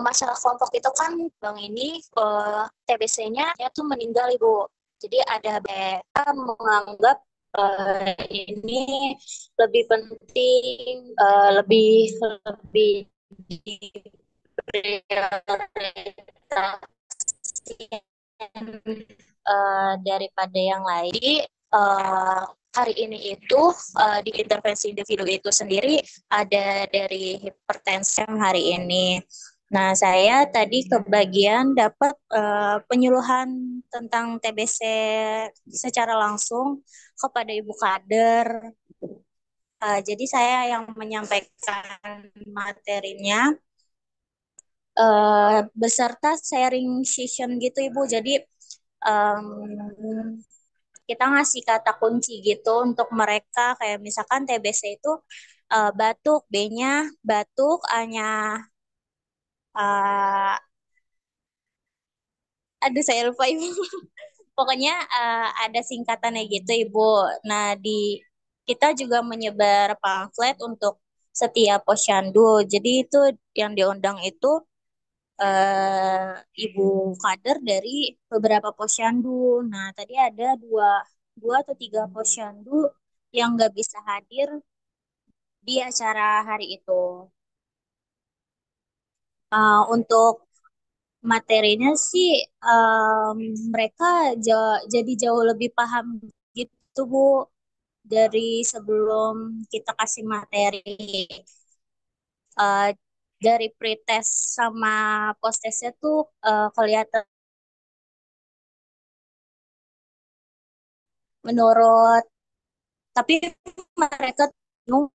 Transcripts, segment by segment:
Masalah kelompok itu kan bang ini TBC-nya tuh meninggal ibu. Jadi ada BK menganggap ini lebih penting, lebih lebih diprioritaskan daripada yang lain. Jadi hari ini itu di intervensi individu itu sendiri ada dari hipertensi yang hari ini. Nah, saya tadi kebagian dapat penyuluhan tentang TBC secara langsung kepada Ibu Kader. Jadi saya yang menyampaikan materinya beserta sharing session gitu Ibu. Jadi um, kita ngasih kata kunci gitu untuk mereka kayak misalkan TBC itu batuk, B-nya batuk, A-nya uh, aduh saya lupa Ibu. Pokoknya ada singkatannya gitu Ibu. Nah, di kita juga menyebar pamflet untuk setiap posyandu. Jadi itu yang diundang itu ibu kader dari beberapa posyandu. Nah, tadi ada dua atau tiga posyandu yang nggak bisa hadir di acara hari itu. Untuk materinya sih em, mereka jadi jauh lebih paham gitu Bu dari sebelum kita kasih materi. Eh, dari pretest sama post-testnya tuh kelihatan menurut tapi mereka bingung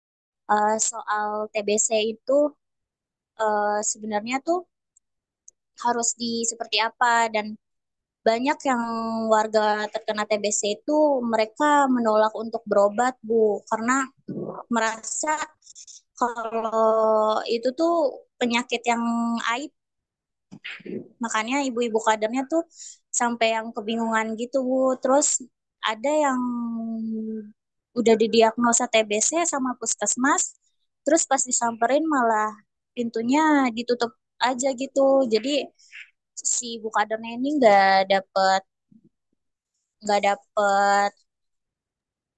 soal TBC itu sebenarnya tuh harus di seperti apa dan banyak yang warga terkena TBC itu mereka menolak untuk berobat Bu karena merasa kalau itu tuh penyakit yang aib, makanya ibu-ibu kadernya tuh sampai yang kebingungan gitu Bu. Terus ada yang udah didiagnosa TBC sama puskesmas, terus pas disamperin malah pintunya ditutup aja gitu. Jadi si ibu kadernya ini nggak dapet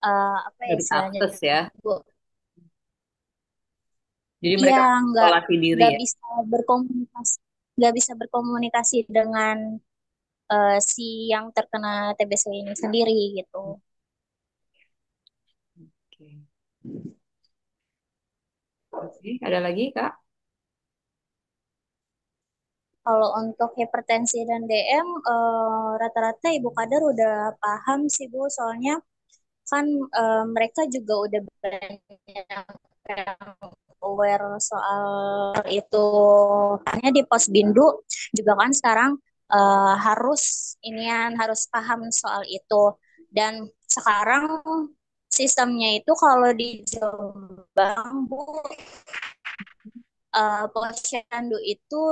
apa ya Nggak bisa istilahnya akses ya. Bu? Jadi Iya, mereka nggak isolasi diri nggak ya. bisa berkomunikasi, nggak bisa berkomunikasi dengan si yang terkena TBC ini sendiri gitu. Oke. Oke, ada lagi Kak? Kalau untuk hipertensi dan DM, rata-rata ibu kader udah paham sih Bu, soalnya kan mereka juga udah banyak yang aware soal itu. Hanya di Posbindu juga kan sekarang harus paham soal itu. Dan sekarang sistemnya itu kalau di Jombang Bu, posyandu itu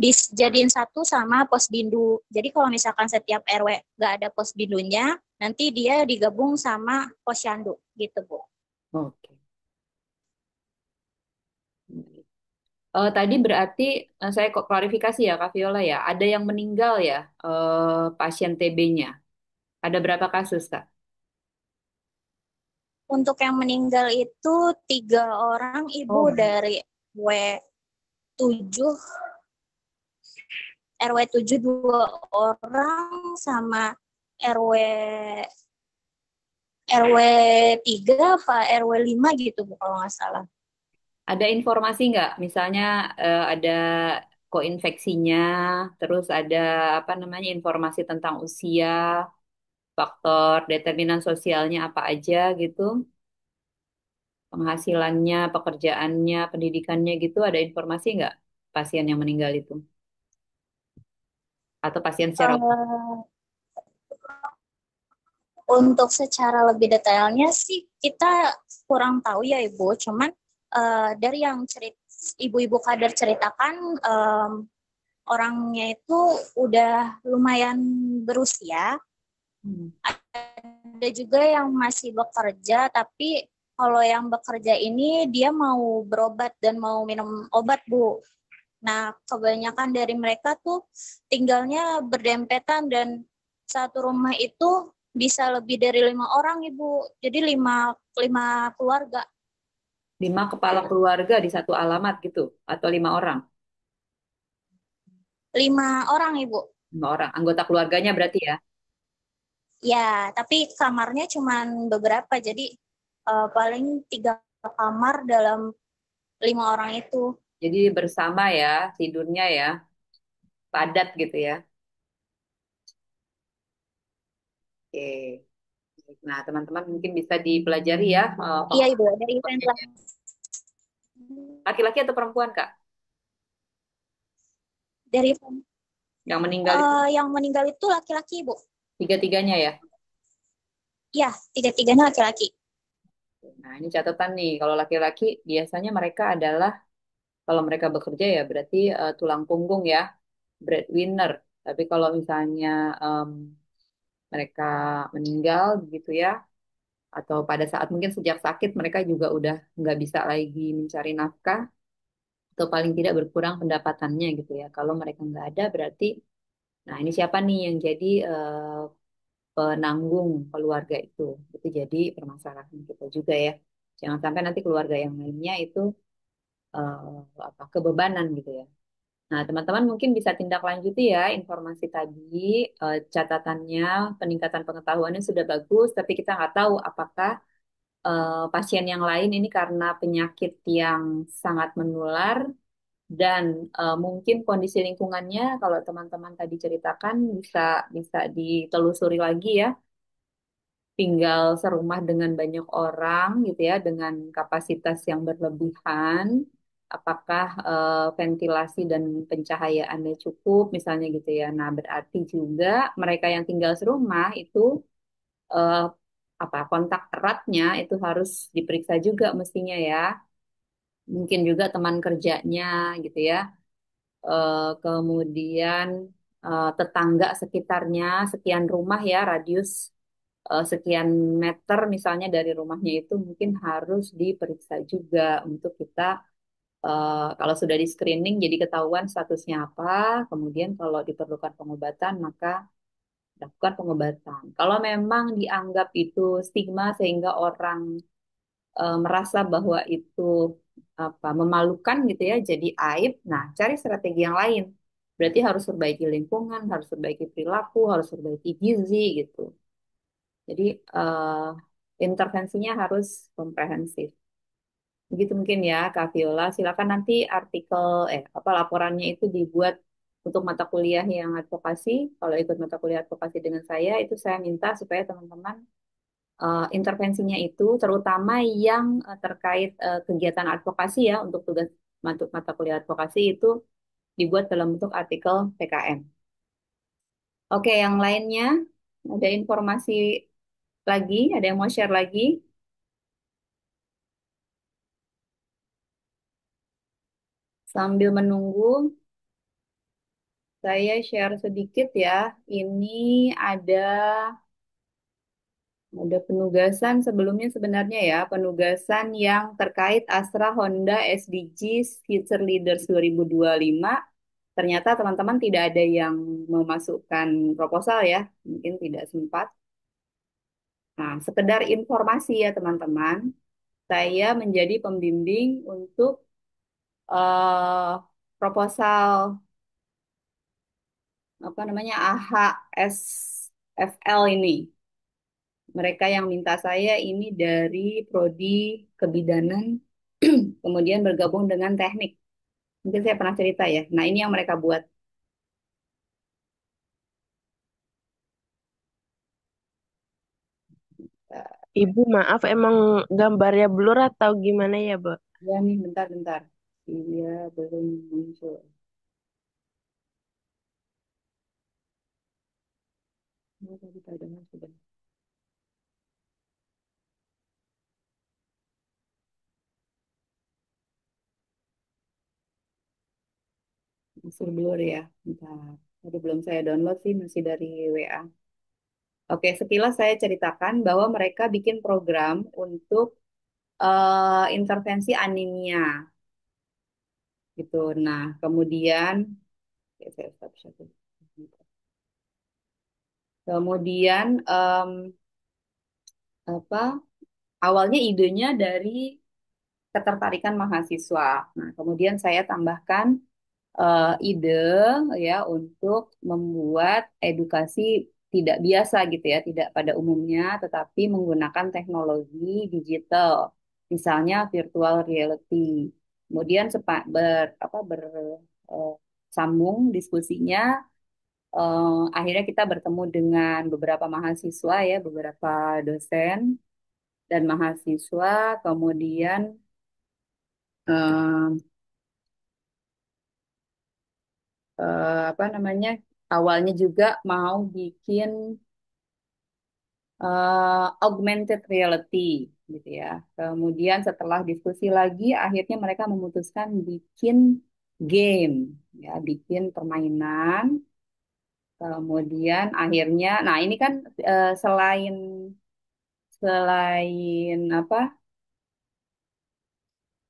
dijadiin satu sama posbindu. Jadi kalau misalkan setiap RW nggak ada posbindunya, nanti dia digabung sama posyandu gitu Bu. Oke. Tadi berarti saya kok klarifikasi ya Kak Viola ya, ada yang meninggal ya pasien TB-nya. Ada berapa kasus Kak? Untuk yang meninggal itu 3 orang ibu Oh, dari W7, RW 7 2 orang sama RW RW 3 apa RW 5 gitu Bu kalau nggak salah. ada informasi nggak? Misalnya ada koinfeksinya, terus ada apa namanya informasi tentang usia, faktor determinan sosialnya apa aja gitu, penghasilannya, pekerjaannya, pendidikannya gitu, ada informasi nggak pasien yang meninggal itu? Atau pasien secara umum? Eh, Untuk secara lebih detailnya sih kita kurang tahu ya Ibu, cuman dari yang ibu-ibu kader ceritakan orangnya itu udah lumayan berusia, Hmm. ada juga yang masih bekerja, tapi kalau yang bekerja ini dia mau berobat dan mau minum obat, Bu. Nah, kebanyakan dari mereka tuh tinggalnya berdempetan dan satu rumah itu bisa lebih dari 5 orang, Ibu. Jadi lima, lima keluarga. 5 kepala keluarga di satu alamat gitu, atau 5 orang? 5 orang, Ibu. 5 orang. Anggota keluarganya berarti ya? Ya, tapi kamarnya cuma beberapa. Jadi paling 3 kamar dalam 5 orang itu. Jadi bersama ya, tidurnya ya, padat gitu ya. Oke. Nah, teman-teman mungkin bisa dipelajari ya. Iya, Ibu. Ada event lah. Laki-laki atau perempuan, Kak? Dari event. Yang meninggal itu Yang meninggal itu laki-laki, Ibu. tiga-tiganya ya? Ya, tiga-tiganya laki-laki. Nah, ini catatan nih. Kalau laki-laki biasanya mereka adalah, kalau mereka bekerja ya berarti tulang punggung ya, breadwinner. Tapi kalau misalnya em, mereka meninggal begitu ya, atau pada saat mungkin sejak sakit mereka juga udah nggak bisa lagi mencari nafkah, atau paling tidak berkurang pendapatannya gitu ya. Kalau mereka nggak ada berarti, nah ini siapa nih yang jadi penanggung keluarga itu? Itu jadi permasalahan kita juga ya. Jangan sampai nanti keluarga yang lainnya itu apa kebebanan gitu ya. Nah, teman-teman mungkin bisa tindak lanjuti ya informasi tadi, catatannya, peningkatan pengetahuannya sudah bagus, tapi kita nggak tahu apakah pasien yang lain ini karena penyakit yang sangat menular dan mungkin kondisi lingkungannya, kalau teman-teman tadi ceritakan bisa bisa ditelusuri lagi ya, tinggal serumah dengan banyak orang gitu ya, dengan kapasitas yang berlebihan, apakah ventilasi dan pencahayaannya cukup misalnya gitu ya. Nah, berarti juga mereka yang tinggal serumah itu eh, apa kontak eratnya itu harus diperiksa juga mestinya ya. Mungkin juga teman kerjanya gitu ya. Kemudian tetangga sekitarnya sekian rumah ya, radius sekian meter misalnya dari rumahnya itu mungkin harus diperiksa juga untuk kita kalau sudah di screening jadi ketahuan statusnya apa, kemudian kalau diperlukan pengobatan maka lakukan pengobatan. Kalau memang dianggap itu stigma sehingga orang merasa bahwa itu apa memalukan gitu ya, jadi aib, nah cari strategi yang lain. Berarti harus perbaiki lingkungan, harus perbaiki perilaku, harus perbaiki gizi gitu. Jadi eh, intervensinya harus komprehensif. Begitu mungkin ya, Kak Viola. Silakan nanti artikel, apa laporannya itu dibuat untuk mata kuliah yang advokasi. Kalau ikut mata kuliah advokasi dengan saya, itu saya minta supaya teman-teman intervensinya itu, terutama yang terkait kegiatan advokasi ya, untuk tugas mata kuliah advokasi itu dibuat dalam bentuk artikel PKM. Oke, yang lainnya ada informasi lagi, ada yang mau share lagi? Sambil menunggu, saya share sedikit ya. Ini ada ada penugasan sebelumnya sebenarnya ya, penugasan yang terkait Astra Honda SDGs Future Leaders 2025. Ternyata teman-teman tidak ada yang memasukkan proposal ya, mungkin tidak sempat. Nah, sekedar informasi ya teman-teman, saya menjadi pembimbing untuk eh, proposal apa namanya AHSFL ini. Mereka yang minta saya ini dari prodi kebidanan, kemudian bergabung dengan teknik. Mungkin saya pernah cerita ya. Nah, ini yang mereka buat. Eh, Ibu maaf emang gambarnya blur atau gimana ya, Bu? Ya nih, bentar-bentar. Iya, belum muncul. Oh, tadi cadangan sudah. Masih blur ya. Bentar. Tadi belum saya download sih, masih dari WA. Oke, sekilas saya ceritakan bahwa mereka bikin program untuk intervensi anemia gitu. Nah, kemudian oke, saya stop satu. Kemudian apa? Awalnya idenya dari ketertarikan mahasiswa. Nah, kemudian saya tambahkan ide ya untuk membuat edukasi tidak biasa gitu ya, tidak pada umumnya, tetapi menggunakan teknologi digital, misalnya virtual reality. Kemudian sambung diskusinya, akhirnya kita bertemu dengan beberapa mahasiswa ya, beberapa dosen dan mahasiswa, kemudian eh, apa namanya, awalnya juga mau bikin augmented reality gitu ya. Kemudian setelah diskusi lagi, akhirnya mereka memutuskan bikin game, ya, bikin permainan. Kemudian akhirnya, nah ini kan selain selain apa?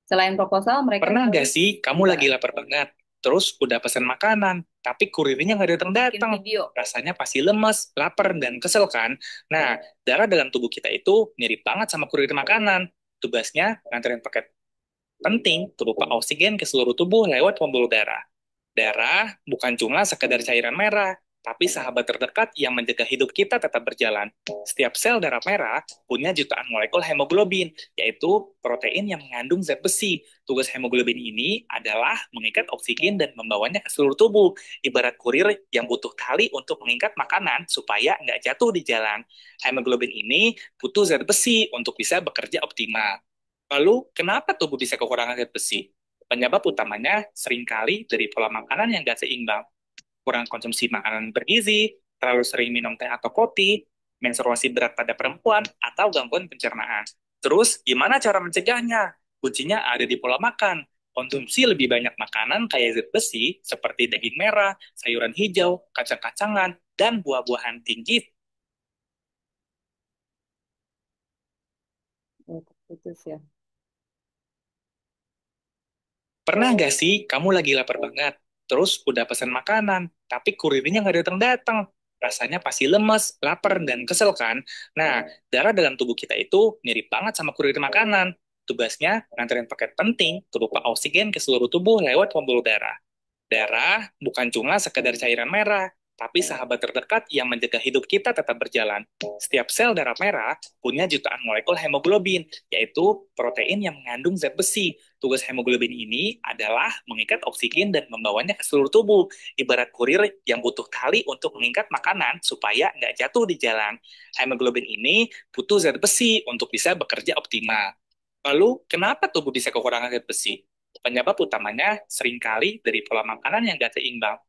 Selain proposal, mereka Pernah nggak nulis sih kamu juga lagi lapar banget, terus udah pesan makanan, tapi kurirnya nggak bikin datang-datang? video. Rasanya pasti lemes, lapar, dan kesel kan? Nah, darah dalam tubuh kita itu mirip banget sama kurir makanan. Tugasnya nganterin paket penting berupa oksigen ke seluruh tubuh lewat pembuluh darah. Darah bukan cuma sekedar cairan merah, tapi sahabat terdekat yang menjaga hidup kita tetap berjalan. Setiap sel darah merah punya jutaan molekul hemoglobin, yaitu protein yang mengandung zat besi. Tugas hemoglobin ini adalah mengikat oksigen dan membawanya ke seluruh tubuh, ibarat kurir yang butuh tali untuk mengikat makanan supaya nggak jatuh di jalan. Hemoglobin ini butuh zat besi untuk bisa bekerja optimal. Lalu, kenapa tubuh bisa kekurangan zat besi? Penyebab utamanya seringkali dari pola makanan yang gak seimbang, kurang konsumsi makanan bergizi, terlalu sering minum teh atau kopi, menstruasi berat pada perempuan, atau gangguan pencernaan. Terus, gimana cara mencegahnya? Kuncinya ada di pola makan. Konsumsi lebih banyak makanan kaya zat besi, seperti daging merah, sayuran hijau, kacang-kacangan, dan buah-buahan tinggi. Oh, putus ya. Pernah nggak sih kamu lagi lapar banget, terus udah pesan makanan, tapi kurirnya nggak datang-datang? Rasanya pasti lemes, lapar, dan kesel kan? Nah, darah dalam tubuh kita itu mirip banget sama kurir makanan. Tugasnya nganterin paket penting berupa oksigen ke seluruh tubuh lewat pembuluh darah. Darah bukan cuma sekedar cairan merah, tapi sahabat terdekat yang menjaga hidup kita tetap berjalan. Setiap sel darah merah punya jutaan molekul hemoglobin, yaitu protein yang mengandung zat besi. Tugas hemoglobin ini adalah mengikat oksigen dan membawanya ke seluruh tubuh, ibarat kurir yang butuh tali untuk mengikat makanan supaya nggak jatuh di jalan. Hemoglobin ini butuh zat besi untuk bisa bekerja optimal. Lalu, kenapa tubuh bisa kekurangan zat besi? Penyebab utamanya seringkali dari pola makanan yang gak seimbang,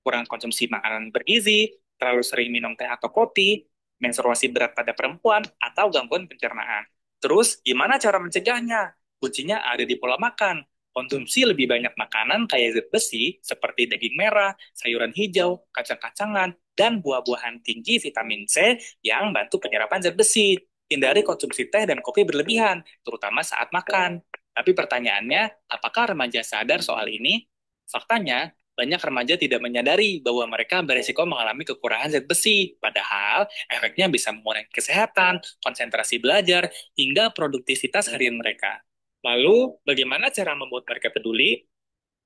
kurang konsumsi makanan bergizi, terlalu sering minum teh atau kopi, menstruasi berat pada perempuan, atau gangguan pencernaan. Terus, gimana cara mencegahnya? Kuncinya ada di pola makan. Konsumsi lebih banyak makanan kaya zat besi, seperti daging merah, sayuran hijau, kacang-kacangan, dan buah-buahan tinggi vitamin C yang bantu penyerapan zat besi. Hindari konsumsi teh dan kopi berlebihan, terutama saat makan. Tapi pertanyaannya, apakah remaja sadar soal ini? Faktanya, banyak remaja tidak menyadari bahwa mereka berisiko mengalami kekurangan zat besi, padahal efeknya bisa mengurangi kesehatan, konsentrasi belajar, hingga produktivitas harian mereka. Lalu, bagaimana cara membuat mereka peduli?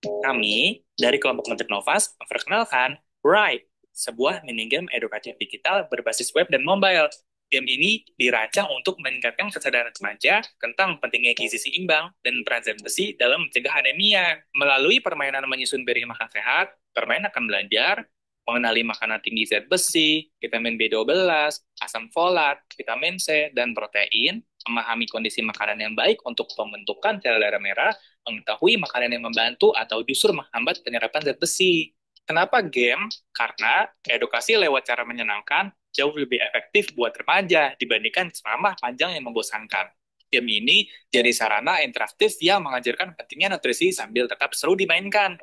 Kami, dari kelompok Ngetik Novas, memperkenalkan Ride, sebuah minigame edukatif digital berbasis web dan mobile. Game ini dirancang untuk meningkatkan kesadaran remaja tentang pentingnya gizi seimbang dan peran zat besi dalam mencegah anemia. Melalui permainan menyusun piring makan sehat, permain akan belajar mengenali makanan tinggi zat besi, vitamin B12, asam folat, vitamin C, dan protein, memahami kondisi makanan yang baik untuk pembentukan sel darah merah, mengetahui makanan yang membantu atau justru menghambat penyerapan zat besi. Kenapa game? Karena edukasi lewat cara menyenangkan jauh lebih efektif buat remaja dibandingkan ceramah panjang yang membosankan. Game ini jadi sarana interaktif yang mengajarkan pentingnya nutrisi sambil tetap seru dimainkan.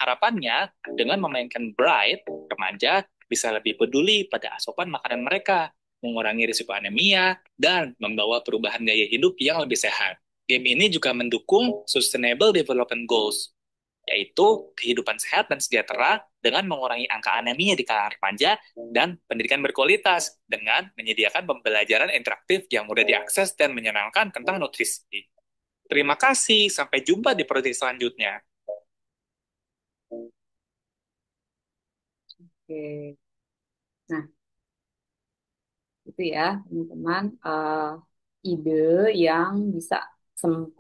Harapannya, dengan memainkan Bright, remaja bisa lebih peduli pada asupan makanan mereka, mengurangi risiko anemia, dan membawa perubahan gaya hidup yang lebih sehat. Game ini juga mendukung Sustainable Development Goals, yaitu kehidupan sehat dan sejahtera dengan mengurangi angka anemia di kalangan remaja dan pendidikan berkualitas dengan menyediakan pembelajaran interaktif yang mudah diakses dan menyenangkan tentang nutrisi. Terima kasih, sampai jumpa di project selanjutnya. Oke. Nah, itu ya, teman-teman, ide yang bisa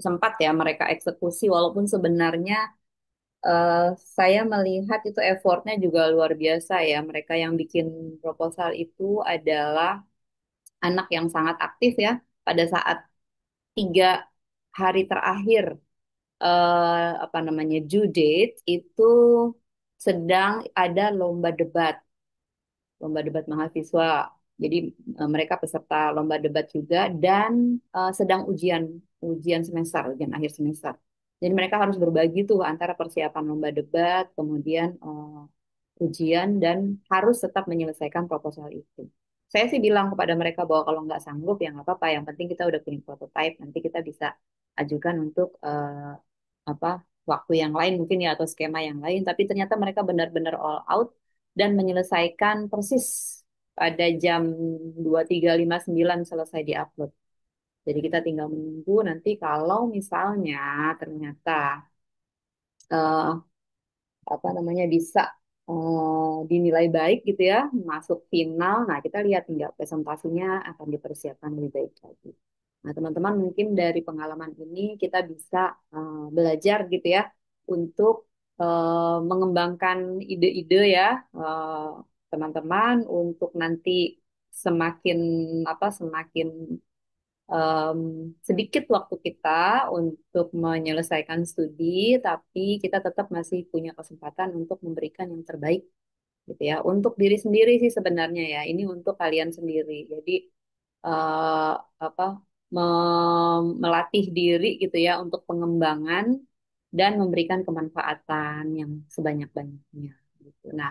sempat ya mereka eksekusi, walaupun sebenarnya eh, saya melihat itu effortnya juga luar biasa ya. Mereka yang bikin proposal itu adalah anak yang sangat aktif ya. Pada saat 3 hari terakhir apa namanya due date itu sedang ada lomba debat mahasiswa. Jadi mereka peserta lomba debat juga dan sedang ujian semester, ujian akhir semester. Jadi mereka harus berbagi tuh antara persiapan lomba debat, kemudian ujian dan harus tetap menyelesaikan proposal itu. Saya sih bilang kepada mereka bahwa kalau nggak sanggup ya nggak apa-apa. Yang penting kita udah punya prototype, nanti kita bisa ajukan untuk apa waktu yang lain mungkin ya atau skema yang lain. Tapi ternyata mereka benar-benar all out dan menyelesaikan persis pada jam 23.59 selesai diupload. Jadi kita tinggal menunggu nanti kalau misalnya ternyata eh, apa namanya bisa dinilai baik gitu ya, masuk final. Nah, kita lihat tinggal presentasinya akan dipersiapkan lebih baik lagi. Nah, teman-teman mungkin dari pengalaman ini kita bisa belajar gitu ya untuk mengembangkan ide-ide ya eh, teman-teman untuk nanti semakin semakin em, sedikit waktu kita untuk menyelesaikan studi, tapi kita tetap masih punya kesempatan untuk memberikan yang terbaik gitu ya. Untuk diri sendiri sih sebenarnya ya, ini untuk kalian sendiri. Jadi eh, apa melatih diri gitu ya untuk pengembangan dan memberikan kemanfaatan yang sebanyak-banyaknya gitu. Nah,